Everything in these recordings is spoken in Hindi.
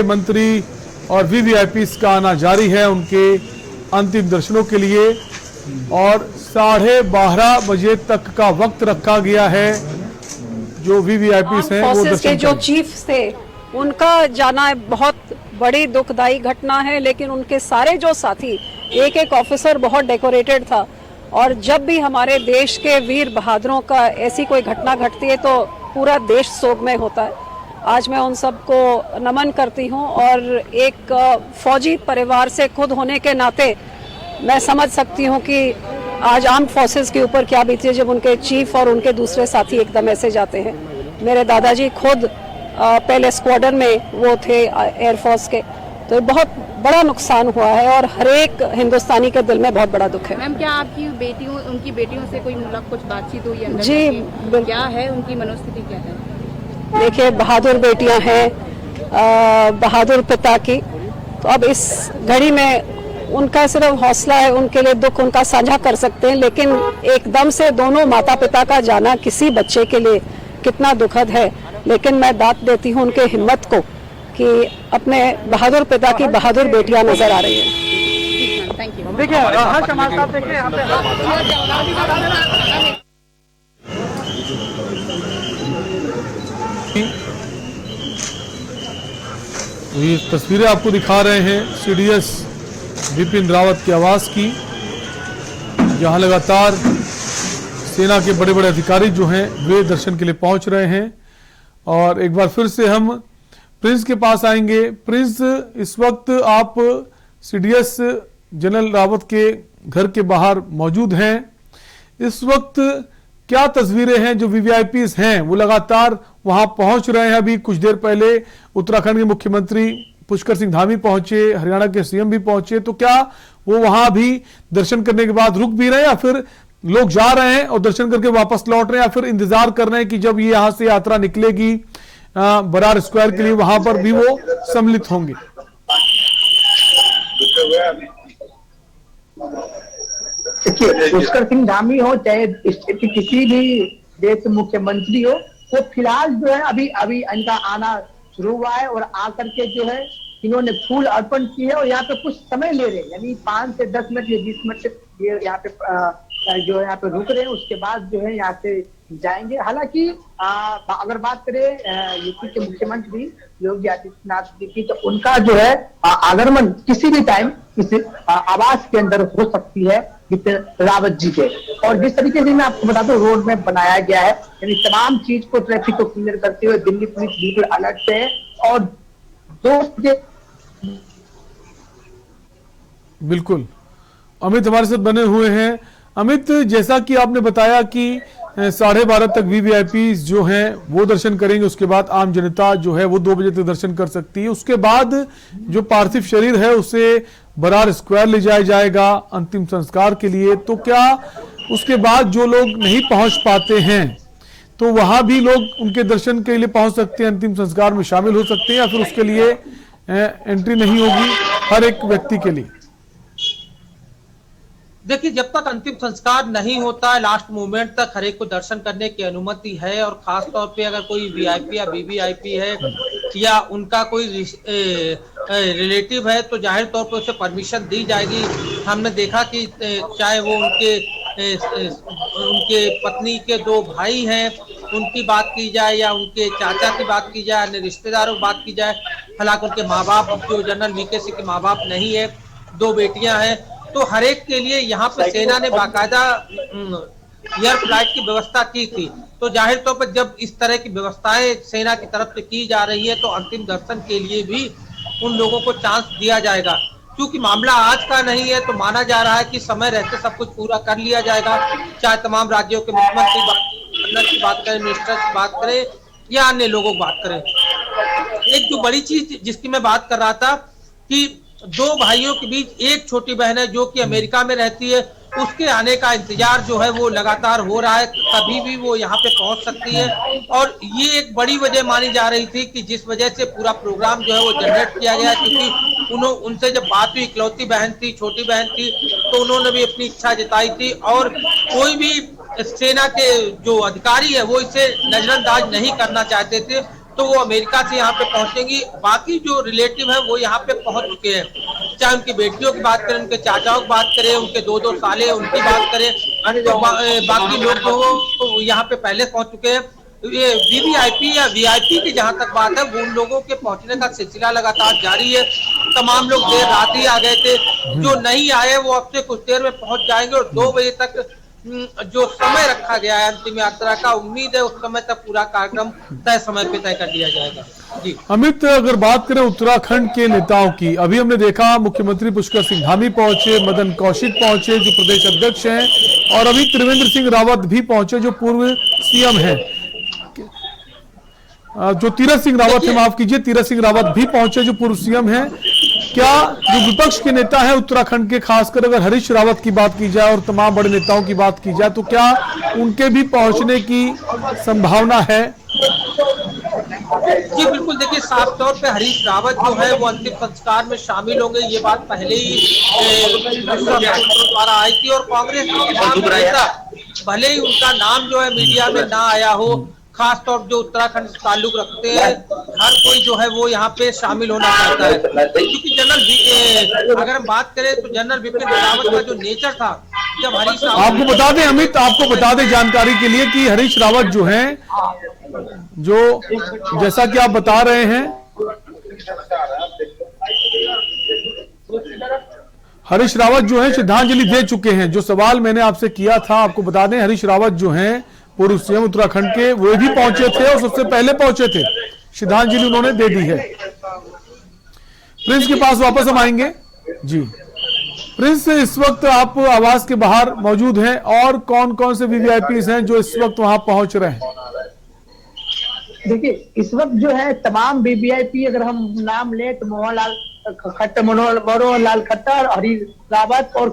मुख्यमंत्री और वीवीआईपीस का आना जारी है उनके अंतिम दर्शनों के लिए और 12:30 बजे तक का वक्त रखा गया है। जो वीवीआईपीस हैं वो दर्शन के जो चीफ थे उनका जाना बहुत बड़ी दुखदाई घटना है, लेकिन उनके सारे जो साथी, एक एक ऑफिसर बहुत डेकोरेटेड था और जब भी हमारे देश के वीर बहादुरों का ऐसी कोई घटना घटती है तो पूरा देश शोकमय होता है। आज मैं उन सबको नमन करती हूं और एक फौजी परिवार से खुद होने के नाते मैं समझ सकती हूं कि आज आर्म फोर्सेस के ऊपर क्या बीती है जब उनके चीफ और उनके दूसरे साथी एकदम ऐसे जाते हैं। मेरे दादाजी खुद पहले स्क्वाड्रन में वो थे एयरफोर्स के, तो बहुत बड़ा नुकसान हुआ है और हर एक हिंदुस्तानी के दिल में बहुत बड़ा दुख है। मैम, क्या आपकी उनकी बेटियों से कोई कुछ बातचीत हुई अंदर? जी, क्या है उनकी मनोस्थिति, क्या है? देखिए, बहादुर बेटियां हैं बहादुर पिता की, तो अब इस घड़ी में उनका सिर्फ हौसला है, उनके लिए दुख उनका साझा कर सकते हैं, लेकिन एकदम से दोनों माता पिता का जाना किसी बच्चे के लिए कितना दुखद है। लेकिन मैं दाद देती हूँ उनके हिम्मत को कि अपने बहादुर पिता की बहादुर बेटियां नजर आ रही है। Thank you. देखिए हर समाज साहब, देखिए यहाँ पे ये तस्वीरें आपको दिखा रहे हैं सीडीएस बिपिन रावत के आवास की, जहां लगातार सेना के बड़े बड़े अधिकारी जो हैं वे दर्शन के लिए पहुंच रहे हैं। और एक बार फिर से हम प्रिंस के पास आएंगे। प्रिंस, इस वक्त आप सीडीएस जनरल रावत के घर के बाहर मौजूद हैं। इस वक्त क्या तस्वीरें हैं? जो वीवीआईपीस हैं वो लगातार वहां पहुंच रहे हैं। अभी कुछ देर पहले उत्तराखंड के मुख्यमंत्री पुष्कर सिंह धामी पहुंचे, हरियाणा के सीएम भी पहुंचे, तो क्या वो वहां भी दर्शन करने के बाद रुक भी रहे हैं या फिर लोग जा रहे हैं और दर्शन करके वापस लौट रहे हैं, या फिर इंतजार कर रहे हैं कि जब ये यहां से यात्रा निकलेगी बरार स्क्वायर के लिए वहां पर भी वो सम्मिलित होंगे? देखिए, पुष्कर सिंह धामी हो चाहे किसी भी देश के मुख्यमंत्री हो, वो फिलहाल जो है अभी इनका आना शुरू हुआ है और आकर के जो है इन्होंने फूल अर्पण की है और यहाँ पे कुछ समय ले रहे हैं, यानी 5 से 10 मिनट या 20 मिनट ये यहाँ पे जो है यहाँ पे रुक रहे हैं, उसके बाद जो है यहाँ से जाएंगे। हालांकि अगर बात करें यूपी के मुख्यमंत्री योगी आदित्यनाथ जी की, तो उनका जो है आगमन किसी भी टाइम इस आवास के अंदर हो सकती है बिपिन रावत जी के। और जिस तरीके से मैं आपको बता दूं रोड में बनाया गया है, यानी तमाम चीज को, ट्रैफिक को क्लियर करते हुए दिल्ली पुलिस बिल्कुल अलर्ट पे है। और 2 बजे बिल्कुल अमित हमारे साथ बने हुए हैं। अमित, जैसा कि आपने बताया कि 12:30 तक वीवीआईपी जो हैं वो दर्शन करेंगे, उसके बाद आम जनता जो है वो 2 बजे तक दर्शन कर सकती है। उसके बाद जो पार्थिव शरीर है उसे बरार स्क्वायर ले जाया जाएगा अंतिम संस्कार के लिए। तो क्या उसके बाद जो लोग नहीं पहुंच पाते हैं तो वहां भी लोग उनके दर्शन के लिए पहुंच सकते हैं, अंतिम संस्कार में शामिल हो सकते हैं, या फिर उसके लिए एंट्री नहीं होगी हर एक व्यक्ति के लिए? देखिए, जब तक अंतिम संस्कार नहीं होता है, लास्ट मोमेंट तक हर एक को दर्शन करने की अनुमति है। और खास तौर पे अगर कोई वीआईपी या वीवीआईपी है या उनका कोई रिलेटिव है तो जाहिर तौर पर उसे परमिशन दी जाएगी। हमने देखा कि चाहे वो उनके पत्नी के 2 भाई हैं, उनकी बात की जाए या उनके चाचा की बात की जाए, अन्य रिश्तेदारों की बात की जाए, हालांकि उनके माँ बाप जो जनरल वीके सिंह के माँ बाप नहीं है, 2 बेटियां हैं, तो हर एक के लिए यहाँ पे सेना ने बाकायदा एयर फ्लाइट की व्यवस्था की थी। तो जाहिर तौर पर जब इस तरह की व्यवस्थाएं सेना की तरफ से की जा रही है तो अंतिम दर्शन के लिए भी उन लोगों को चांस दिया जाएगा। क्योंकि मामला आज का नहीं है तो माना जा रहा है कि समय रहते सब कुछ पूरा कर लिया जाएगा, चाहे तमाम राज्यों के मुख्यमंत्री की बात करें, मिनिस्टर की बात करें या अन्य लोगों की बात करें। एक जो बड़ी चीज जिसकी मैं बात कर रहा था कि 2 भाइयों के बीच एक छोटी बहन है जो कि अमेरिका में रहती है, उसके आने का इंतजार जो है वो लगातार हो रहा है, कभी भी वो यहाँ पे पहुंच सकती है। और ये एक बड़ी वजह मानी जा रही थी कि जिस वजह से पूरा प्रोग्राम जो है वो जनरेट किया गया, क्योंकि उनसे जब बात हुई, इकलौती बहन थी, छोटी बहन थी, तो उन्होंने भी अपनी इच्छा जताई थी और कोई भी सेना के जो अधिकारी है वो इसे नजरअंदाज नहीं करना चाहते थे। तो वो अमेरिका से यहाँ पे पहुंचेंगी। बाकी जो रिलेटिव हैं वो यहाँ पे पहुंच चुके हैं, चाहे उनकी बेटियों की बात करें, उनके चाचाओं की बात करें, उनके 2-2 साले उनकी बात करें, तो बाकी लोग जो यहाँ पे पहले पहुंच चुके हैं। ये वीवीआईपी या वीआईपी की जहां तक बात है, वो उन लोगों के पहुंचने का सिलसिला लगातार जारी है। तमाम लोग देर रात ही आ गए थे, जो नहीं आए वो अब से कुछ देर में पहुंच जाएंगे और 2 बजे तक जो समय रखा गया है अंतिम यात्रा का, उम्मीद है उस समय तक पूरा कार्यक्रम तय समय पे तय कर दिया जाएगा। जी अमित, अगर बात करें उत्तराखंड के नेताओं की, अभी हमने देखा मुख्यमंत्री पुष्कर सिंह धामी पहुंचे, मदन कौशिक पहुंचे जो प्रदेश अध्यक्ष हैं, और अभी त्रिवेंद्र सिंह रावत भी पहुंचे जो पूर्व सीएम हैं, जो तीरथ सिंह रावत है, माफ कीजिए, तीरथ सिंह रावत भी पहुंचे जो पूर्व सीएम हैं। क्या जो विपक्ष के नेता है उत्तराखंड के, खासकर अगर हरीश रावत की बात की जाए और तमाम बड़े नेताओं की बात की जाए, तो क्या उनके भी पहुंचने की संभावना है? जी बिल्कुल, देखिए साफ तौर पे हरीश रावत जो है वो अंतिम संस्कार में शामिल होंगे, ये बात पहले ही द्वारा आई थी। और कांग्रेस के तमाम नेता, भले ही उनका नाम जो है मीडिया में ना आया हो, खास तौर जो उत्तराखंड से ताल्लुक रखते हैं, हर कोई जो है वो यहाँ पे शामिल होना चाहता है। क्योंकि अगर हम बात करें तो जनरल बिपिन रावत का जो नेचर था, जब हरीश रावत, आपको बता दें अमित, आपको बता दें जानकारी के लिए कि हरीश रावत जो हैं, जो जैसा कि आप बता रहे हैं, हरीश रावत जो है श्रद्धांजलि दे चुके हैं। जो सवाल मैंने आपसे किया था, आपको बता दें हरीश रावत जो हैं पूर्व सीएम उत्तराखंड के, वो भी पहुंचे थे और सबसे पहले पहुंचे थे, श्रद्धांजलि उन्होंने दे दी है। प्रिंस के पास वापस हम आएंगे। जी प्रिंस, इस वक्त आप आवास के बाहर मौजूद हैं, और कौन कौन से वीवीआईपीज हैं जो इस वक्त वहां पहुंच रहे हैं? देखिए इस वक्त जो है तमाम वीवीआईपी, अगर हम नाम लें तो मनोहर लाल खट्टर, हरीश रावत और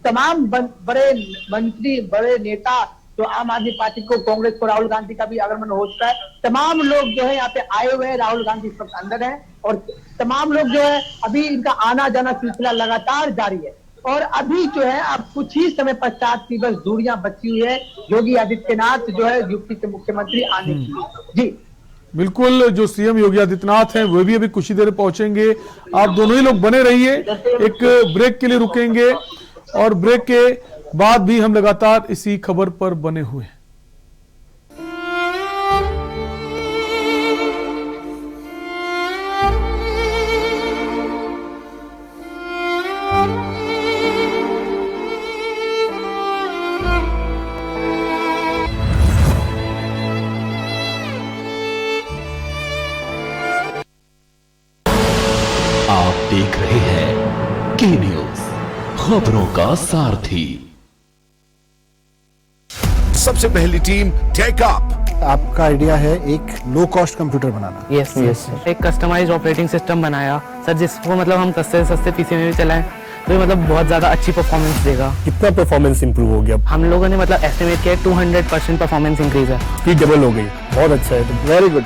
तमाम बड़े मंत्री, बड़े नेता जो आम आदमी पार्टी को, कांग्रेस को, राहुल गांधी का भी आगमन हो चुका है। तमाम लोग जो है यहाँ पे आए हुए हैं। राहुल गांधी इस वक्त अंदर है और तमाम लोग जो है अभी इनका आना जाना सिलसिला लगातार जारी है। और अभी जो है अब कुछ ही समय पश्चात की बस दूरियां बची हुई है योगी आदित्यनाथ जो है यूपी के मुख्यमंत्री आने की। जी बिल्कुल, जो सीएम योगी आदित्यनाथ हैं वो भी अभी कुछ ही देर पहुंचेंगे। आप दोनों ही लोग बने रहिए, एक ब्रेक के लिए रुकेंगे और ब्रेक के बाद भी हम लगातार इसी खबर पर बने हुए हैं। आप देख रहे हैं के न्यूज, खबरों का सारथी। सबसे पहली टीम टेक अप। आपका आइडिया है एक लो कॉस्ट कंप्यूटर बनाना? यस एक कस्टमाइज्ड ऑपरेटिंग सिस्टम बनाया सर, जिसको मतलब हम सस्ते से सस्ते पीसी में भी चलाएं तो ये मतलब बहुत ज्यादा अच्छी परफॉर्मेंस देगा। कितना परफॉर्मेंस इंप्रूव हो गया? हम लोगों ने मतलब एस्टिमेट किया 200% परफॉर्मेंस इंक्रीज है। स्पीड डबल हो गई, बहुत अच्छा है, very good.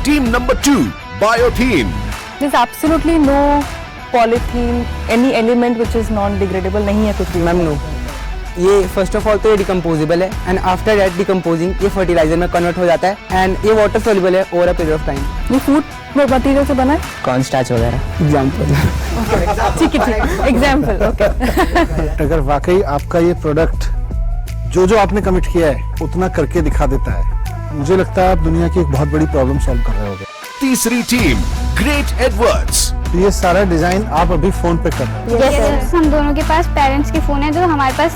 Team number 2 bio theme. There's absolutely no polythene, any element which is non-degradable नहीं है कुछ भी। मैम नो, ये फर्स्ट ऑफ ऑल तो ये डिकम्पोजेबल है एंड आफ्टर दैट डिकम्पोजिंग ये फर्टिलाइजर में कन्वर्ट हो जाता है एंड ये वाटर सोल्यूबल है over a period of time. ये फूड मटेरियल से बना है? कॉर्न स्टार्च वगैरह एग्जांपल। ठीक है, एग्जाम्पल। ओके। अगर वाकई आपका ये प्रोडक्ट जो आपने कमिट किया है उतना करके दिखा देता है, मुझे लगता है आप दुनिया की एक बहुत बड़ी प्रॉब्लम सॉल्व कर रहे होगे। तीसरी टीम ग्रेट एडवर्ड्स। ये सारा डिजाइन आप अभी फोन पे कर रहे हैं? यस, हम दोनों के पास पेरेंट्स के फोन है जो हमारे पास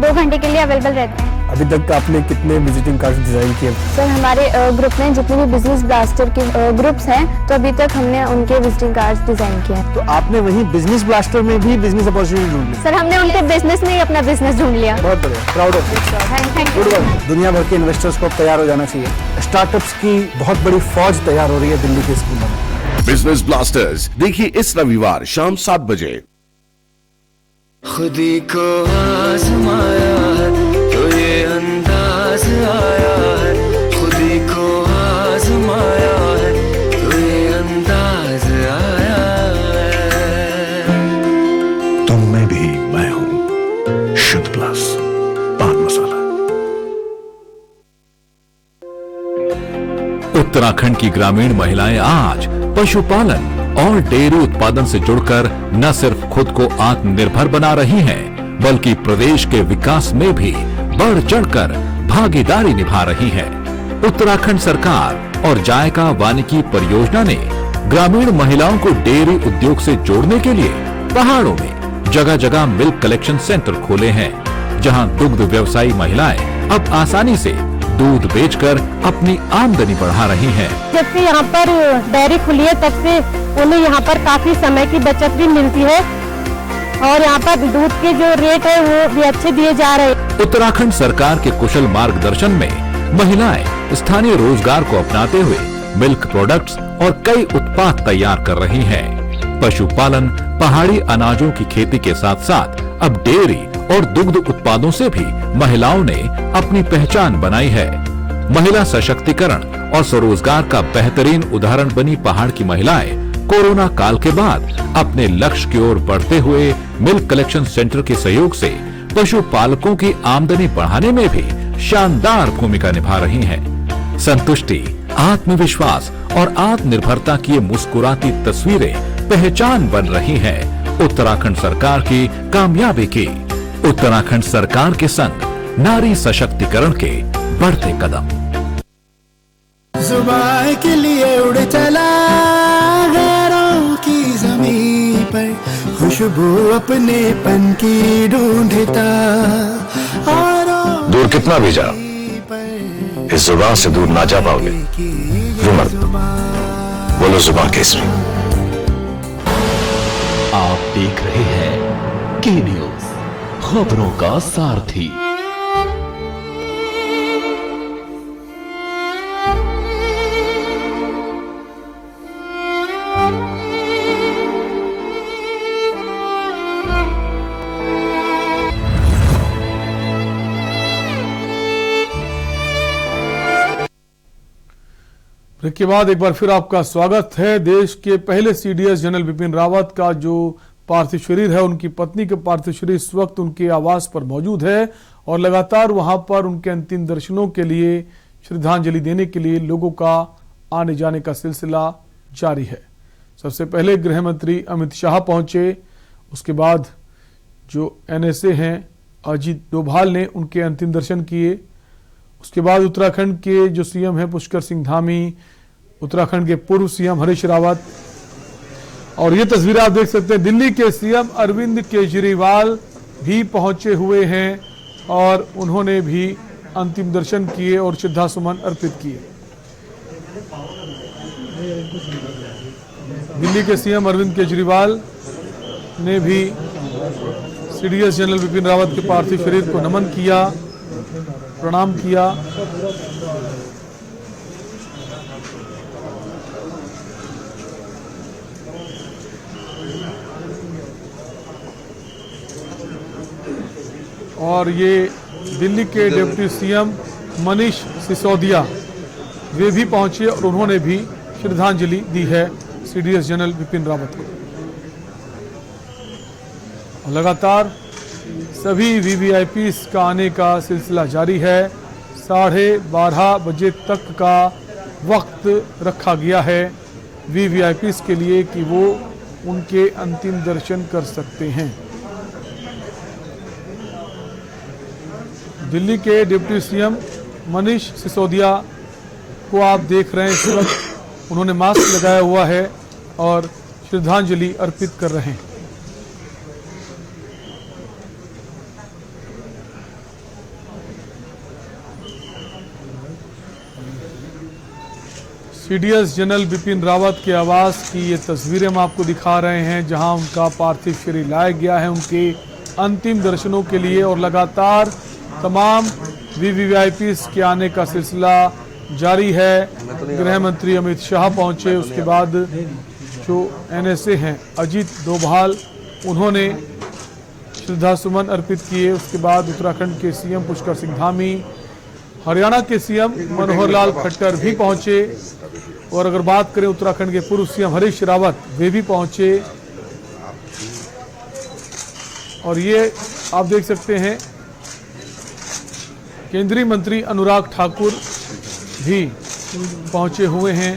2 घंटे के लिए अवेलेबल रहते हैं। अभी तक आपने कितने विजिटिंग कार्ड डिजाइन किए? सर हमारे ग्रुप में जितने भी बिजनेस ब्लास्टर के ग्रुप्स हैं तो अभी तक हमने उनके विजिटिंग कार्ड डिजाइन किए हैं। तो आपने वहीं बिजनेस ब्लास्टर में भी बिजनेस अपॉर्चुनिटी ढूंढ ली? सर हमने उनके बिजनेस में ही अपना बिजनेस ढूंढ लिया। बहुत बढ़िया, proud of you. Good work. दुनिया भर के इन्वेस्टर्स को तैयार हो जाना चाहिए। स्टार्टअप्स की बहुत बड़ी फौज तैयार हो रही है दिल्ली के स्कूलों में। बिजनेस ब्लास्टर्स देखिए इस रविवार शाम 7 बजे। खुदी को आजमाया है तो ये अंदाज आया है, खुदी को आजमाया है तो ये अंदाज आया है। तुम में भी मैं हूं, शुद्ध प्लस पान मसाला। उत्तराखंड की ग्रामीण महिलाएं आज पशुपालन और डेयरी उत्पादन से जुड़कर न सिर्फ खुद को आत्मनिर्भर बना रही हैं, बल्कि प्रदेश के विकास में भी बढ़ चढ़कर भागीदारी निभा रही हैं। उत्तराखंड सरकार और जायका वानिकी परियोजना ने ग्रामीण महिलाओं को डेयरी उद्योग से जोड़ने के लिए पहाड़ों में जगह जगह मिल्क कलेक्शन सेंटर खोले हैं, जहां दुग्ध व्यवसायी महिलाएं अब आसानी से दूध बेचकर अपनी आमदनी बढ़ा रही हैं। जब से यहाँ पर डेयरी खुली है तब से उन्हें यहाँ पर काफी समय की बचत भी मिलती है और यहाँ पर दूध के जो रेट है वो भी अच्छे दिए जा रहे हैं। उत्तराखंड सरकार के कुशल मार्गदर्शन में महिलाएं स्थानीय रोजगार को अपनाते हुए मिल्क प्रोडक्ट्स और कई उत्पाद तैयार कर रही हैं। पशुपालन, पहाड़ी अनाजों की खेती के साथ साथ अब डेयरी और दुग्ध उत्पादों से भी महिलाओं ने अपनी पहचान बनाई है। महिला सशक्तिकरण और स्वरोजगार का बेहतरीन उदाहरण बनी पहाड़ की महिलाएं कोरोना काल के बाद अपने लक्ष्य की ओर बढ़ते हुए मिल्क कलेक्शन सेंटर के सहयोग से पशुपालकों की आमदनी बढ़ाने में भी शानदार भूमिका निभा रही हैं। संतुष्टि, आत्मविश्वास और आत्मनिर्भरता की ये मुस्कुराती तस्वीरें पहचान बन रही हैं उत्तराखंड सरकार की कामयाबी की। उत्तराखंड सरकार के संग नारी सशक्तिकरण के बढ़ते कदम। जुबान के लिए उड़ चला गैरों की ज़मीं पर, खुशबू अपने पन की ढूंढता। दूर कितना भी जा, इस जुबान से दूर ना जा पाओगे। बोलो जुबान केसरी। आप देख रहे हैं के न्यूज, खबरों का सारथी। ब्रेक के बाद एक बार फिर आपका स्वागत है। देश के पहले सीडीएस जनरल बिपिन रावत का जो पार्थिव शरीर है, उनकी पत्नी का पार्थिव शरीर इस वक्त उनके आवास पर मौजूद है और लगातार वहां पर उनके अंतिम दर्शनों के लिए, श्रद्धांजलि देने के लिए लोगों का आने जाने का सिलसिला जारी है। सबसे पहले गृह मंत्री अमित शाह पहुंचे, उसके बाद जो एनएसए हैं अजीत डोभाल ने उनके अंतिम दर्शन किए। उसके बाद उत्तराखंड के जो सीएम हैं पुष्कर सिंह धामी, उत्तराखंड के पूर्व सीएम हरीश रावत, और ये तस्वीर आप देख सकते हैं दिल्ली के सीएम अरविंद केजरीवाल भी पहुंचे हुए हैं और उन्होंने भी अंतिम दर्शन किए और श्रद्धा सुमन अर्पित किए। दिल्ली के सीएम अरविंद केजरीवाल ने भी सीडीएस जनरल बिपिन रावत के पार्थिव शरीर को नमन किया, प्रणाम किया। और ये दिल्ली के डिप्टी सीएम मनीष सिसोदिया वे भी पहुंचे और उन्होंने भी श्रद्धांजलि दी है सीडीएस जनरल बिपिन रावत को। और लगातार सभी वीवीआईपीस का आने का सिलसिला जारी है। 12:30 बजे तक का वक्त रखा गया है वीवीआईपीस के लिए कि वो उनके अंतिम दर्शन कर सकते हैं। दिल्ली के डिप्टी सीएम मनीष सिसोदिया को आप देख रहे हैं इस वक्त, उन्होंने मास्क लगाया हुआ है और श्रद्धांजलि अर्पित कर रहे हैं। सीडीएस जनरल बिपिन रावत के आवास की ये तस्वीरें हम आपको दिखा रहे हैं, जहां उनका पार्थिव शरीर लाया गया है उनके अंतिम दर्शनों के लिए। और लगातार तमाम वीवीआईपीस के आने का सिलसिला जारी है। गृह मंत्री अमित शाह पहुंचे, उसके बाद जो एनएसए हैं अजीत डोभाल, उन्होंने श्रद्धा सुमन अर्पित किए। उसके बाद उत्तराखंड के सीएम पुष्कर सिंह धामी, हरियाणा के सीएम मनोहर लाल खट्टर भी पहुंचे। और अगर बात करें उत्तराखंड के पूर्व सीएम हरीश रावत, वे भी पहुंचे। और ये आप देख सकते हैं केंद्रीय मंत्री अनुराग ठाकुर भी पहुंचे हुए हैं।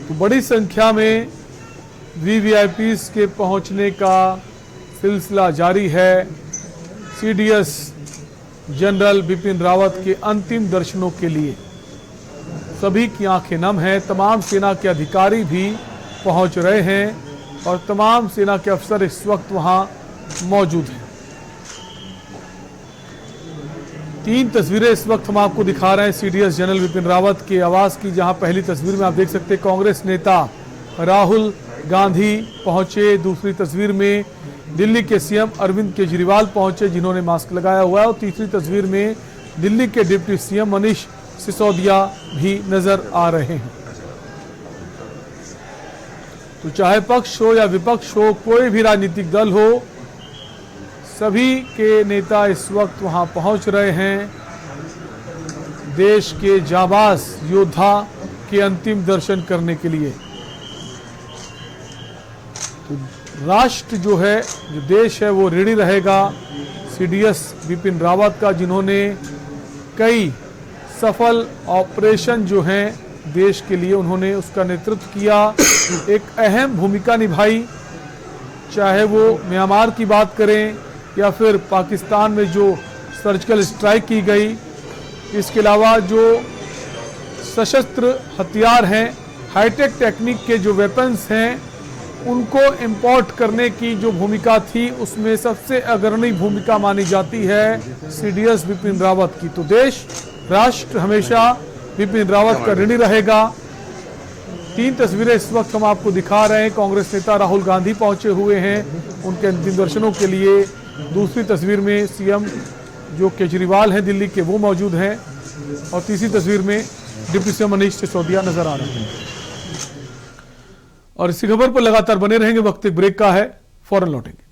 तो बड़ी संख्या में वीवीआईपीज के पहुंचने का सिलसिला जारी है। सीडीएस जनरल बिपिन रावत के अंतिम दर्शनों के लिए सभी की आंखें नम हैं। तमाम सेना के अधिकारी भी पहुंच रहे हैं और तमाम सेना के अफसर इस वक्त वहां मौजूद हैं। 3 तस्वीरें इस वक्त हम आपको दिखा रहे हैं सीडीएस जनरल बिपिन रावत के आवास की, जहां पहली तस्वीर में आप देख सकते हैं कांग्रेस नेता राहुल गांधी पहुंचे। दूसरी तस्वीर में दिल्ली के सीएम अरविंद केजरीवाल पहुंचे, जिन्होंने मास्क लगाया हुआ है। और तीसरी तस्वीर में दिल्ली के डिप्टी सीएम मनीष सिसोदिया भी नजर आ रहे हैं। तो चाहे पक्ष हो या विपक्ष हो, कोई भी राजनीतिक दल हो, सभी के नेता इस वक्त वहां पहुंच रहे हैं देश के जाबाज योद्धा के अंतिम दर्शन करने के लिए। तो राष्ट्र जो है, जो देश है, वो ऋणी रहेगा सीडीएस बिपिन रावत का, जिन्होंने कई सफल ऑपरेशन जो हैं देश के लिए उन्होंने उसका नेतृत्व किया, एक अहम भूमिका निभाई। चाहे वो म्यांमार की बात करें या फिर पाकिस्तान में जो सर्जिकल स्ट्राइक की गई, इसके अलावा जो सशस्त्र हथियार हैं, हाईटेक टेक्निक के जो वेपन्स हैं, उनको इंपोर्ट करने की जो भूमिका थी, उसमें सबसे अग्रणी भूमिका मानी जाती है सीडीएस बिपिन रावत की। तो देश, राष्ट्र हमेशा बिपिन रावत का ऋणी रहेगा। 3 तस्वीरें इस वक्त हम आपको दिखा रहे हैं। कांग्रेस नेता राहुल गांधी पहुंचे हुए हैं उनके अंतिम दर्शनों के लिए। दूसरी तस्वीर में सीएम जो केजरीवाल हैं दिल्ली के, वो मौजूद हैं। और तीसरी तस्वीर में डिप्टी सीएम मनीष सिसोदिया नजर आ रहे हैं। और इसी खबर पर लगातार बने रहेंगे। वक्त एक ब्रेक का है, फौरन लौटेंगे।